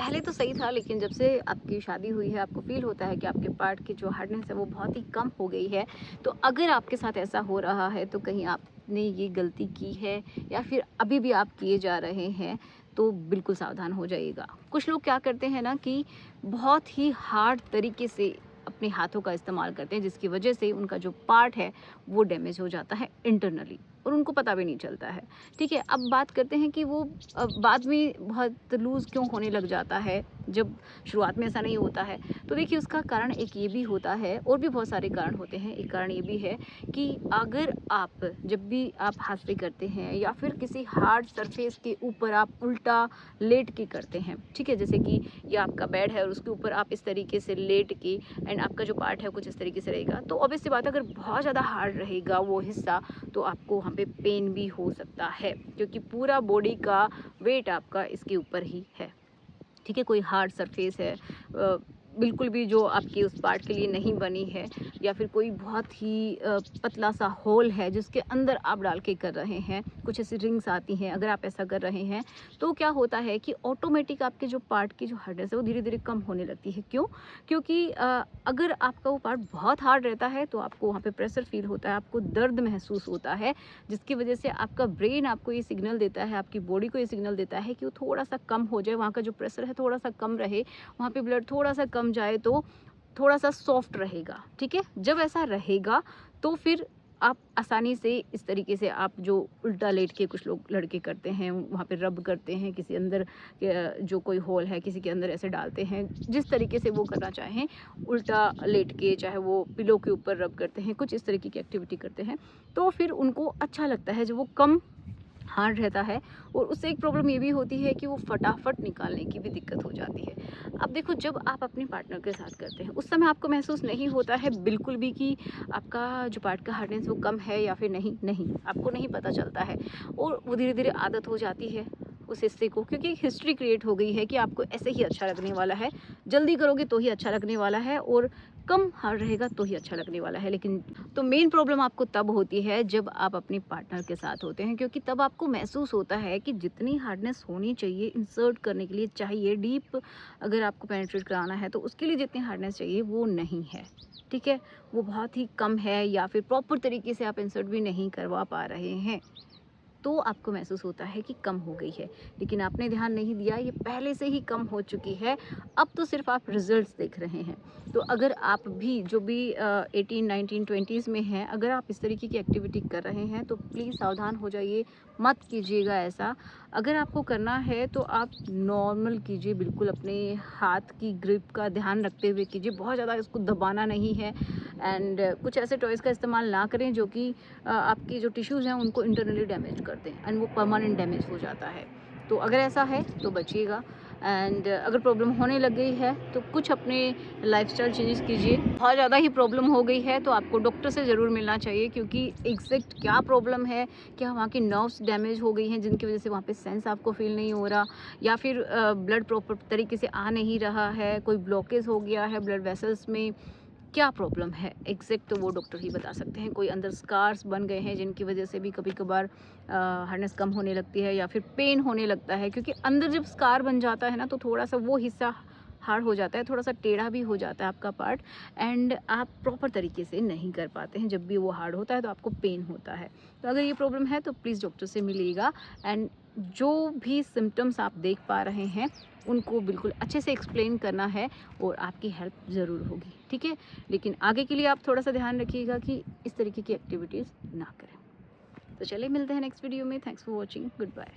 पहले तो सही था, लेकिन जब से आपकी शादी हुई है आपको फ़ील होता है कि आपके पार्ट की जो हार्डनेस है वो बहुत ही कम हो गई है। तो अगर आपके साथ ऐसा हो रहा है तो कहीं आपने ये गलती की है या फिर अभी भी आप किए जा रहे हैं, तो बिल्कुल सावधान हो जाइएगा। कुछ लोग क्या करते हैं ना कि बहुत ही हार्ड तरीके से अपने हाथों का इस्तेमाल करते हैं, जिसकी वजह से उनका जो पार्ट है वो डैमेज हो जाता है इंटरनली और उनको पता भी नहीं चलता है। ठीक है, अब बात करते हैं कि वो बाद में बहुत लूज़ क्यों होने लग जाता है, जब शुरुआत में ऐसा नहीं होता है। तो देखिए उसका कारण एक ये भी होता है, और भी बहुत सारे कारण होते हैं। एक कारण ये भी है कि अगर आप जब भी आप हाथ से करते हैं या फिर किसी हार्ड सरफेस के ऊपर आप उल्टा लेट के करते हैं, ठीक है, जैसे कि ये आपका बेड है और उसके ऊपर आप इस तरीके से लेट के एंड आपका जो पार्ट है कुछ इस तरीके से रहेगा, तो ऑब्वियस सी बात है अगर बहुत ज़्यादा हार्ड रहेगा वो हिस्सा तो आपको वहाँ पे पेन भी हो सकता है, क्योंकि पूरा बॉडी का वेट आपका इसके ऊपर ही है। ठीक है, कोई हार्ड सरफेस है बिल्कुल भी जो आपकी उस पार्ट के लिए नहीं बनी है, या फिर कोई बहुत ही पतला सा होल है जिसके अंदर आप डाल के कर रहे हैं, कुछ ऐसी रिंग्स आती हैं, अगर आप ऐसा कर रहे हैं तो क्या होता है कि ऑटोमेटिक आपके जो पार्ट की जो हार्डनेस है वो धीरे धीरे कम होने लगती है। क्यों? क्योंकि अगर आपका वो पार्ट बहुत हार्ड रहता है तो आपको वहाँ पे प्रेशर फील होता है, आपको दर्द महसूस होता है, जिसकी वजह से आपका ब्रेन आपको ये सिग्नल देता है, आपकी बॉडी को ये सिग्नल देता है कि वो थोड़ा सा कम हो जाए, वहाँ का जो प्रेशर है थोड़ा सा कम रहे, वहाँ पे ब्लड थोड़ा सा कम जाए तो थोड़ा सा सॉफ्ट रहेगा। ठीक है, जब ऐसा रहेगा तो फिर आप आसानी से इस तरीके से आप जो उल्टा लेट के कुछ लोग लड़के करते हैं वहाँ पे रब करते हैं, किसी अंदर जो कोई होल है किसी के अंदर ऐसे डालते हैं, जिस तरीके से वो करना चाहें, उल्टा लेट के चाहे वो पिलो के ऊपर रब करते हैं, कुछ इस तरीके की एक्टिविटी करते हैं, तो फिर उनको अच्छा लगता है जब वो कम हार्ड रहता है। और उससे एक प्रॉब्लम ये भी होती है कि वो फटाफट निकालने की भी दिक्कत हो जाती है। अब देखो जब आप अपने पार्टनर के साथ करते हैं उस समय आपको महसूस नहीं होता है बिल्कुल भी कि आपका जो पार्ट का हार्डनेस वो कम है या फिर नहीं, आपको नहीं पता चलता है, और वो धीरे धीरे आदत हो जाती है उस हिस्से को, क्योंकि एक हिस्ट्री क्रिएट हो गई है कि आपको ऐसे ही अच्छा लगने वाला है, जल्दी करोगे तो ही अच्छा लगने वाला है, और कम हार्ड रहेगा तो ही अच्छा लगने वाला है। लेकिन तो मेन प्रॉब्लम आपको तब होती है जब आप अपने पार्टनर के साथ होते हैं, क्योंकि तब आपको महसूस होता है कि जितनी हार्डनेस होनी चाहिए इंसर्ट करने के लिए, चाहिए डीप अगर आपको पेनिट्रेट कराना है तो उसके लिए जितनी हार्डनेस चाहिए वो नहीं है। ठीक है, वो बहुत ही कम है, या फिर प्रॉपर तरीके से आप इंसर्ट भी नहीं करवा पा रहे हैं, तो आपको महसूस होता है कि कम हो गई है। लेकिन आपने ध्यान नहीं दिया, ये पहले से ही कम हो चुकी है, अब तो सिर्फ आप रिजल्ट्स देख रहे हैं। तो अगर आप भी जो भी 18, 19, 20s में हैं, अगर आप इस तरीके की एक्टिविटी कर रहे हैं तो प्लीज़ सावधान हो जाइए, मत कीजिएगा ऐसा। अगर आपको करना है तो आप नॉर्मल कीजिए, बिल्कुल अपने हाथ की ग्रिप का ध्यान रखते हुए कीजिए, बहुत ज़्यादा इसको दबाना नहीं है। एंड कुछ ऐसे टॉयज़ का इस्तेमाल ना करें जो कि आपकी जो टिश्यूज़ हैं उनको इंटरनली डैमेज कर दें एंड वो परमानेंट डैमेज हो जाता है। तो अगर ऐसा है तो बचिएगा। एंड अगर प्रॉब्लम होने लग गई है तो कुछ अपने लाइफस्टाइल चेंजेस कीजिए। बहुत ज़्यादा ही प्रॉब्लम हो गई है तो आपको डॉक्टर से ज़रूर मिलना चाहिए, क्योंकि एग्जैक्ट क्या प्रॉब्लम है, क्या वहाँ की नर्व्स डैमेज हो गई हैं जिनकी वजह से वहाँ पे सेंस आपको फील नहीं हो रहा, या फिर ब्लड प्रॉपर तरीके से आ नहीं रहा है, कोई ब्लॉकेज हो गया है ब्लड वेसल्स में, क्या प्रॉब्लम है एग्जैक्ट तो वो डॉक्टर ही बता सकते हैं। कोई अंदर स्कार्स बन गए हैं जिनकी वजह से भी कभी कभार हार्डनेस कम होने लगती है या फिर पेन होने लगता है, क्योंकि अंदर जब स्कार बन जाता है ना तो थोड़ा सा वो हिस्सा हार्ड हो जाता है, थोड़ा सा टेढ़ा भी हो जाता है आपका पार्ट, एंड आप प्रॉपर तरीके से नहीं कर पाते हैं। जब भी वो हार्ड होता है तो आपको पेन होता है। तो अगर ये प्रॉब्लम है तो प्लीज़ डॉक्टर से मिलिएगा, एंड जो भी सिम्टम्स आप देख पा रहे हैं उनको बिल्कुल अच्छे से एक्सप्लेन करना है और आपकी हेल्प ज़रूर होगी। ठीक है, लेकिन आगे के लिए आप थोड़ा सा ध्यान रखिएगा कि इस तरीके की एक्टिविटीज़ ना करें। तो चलिए मिलते हैं नेक्स्ट वीडियो में। Thanks for watching, good bye.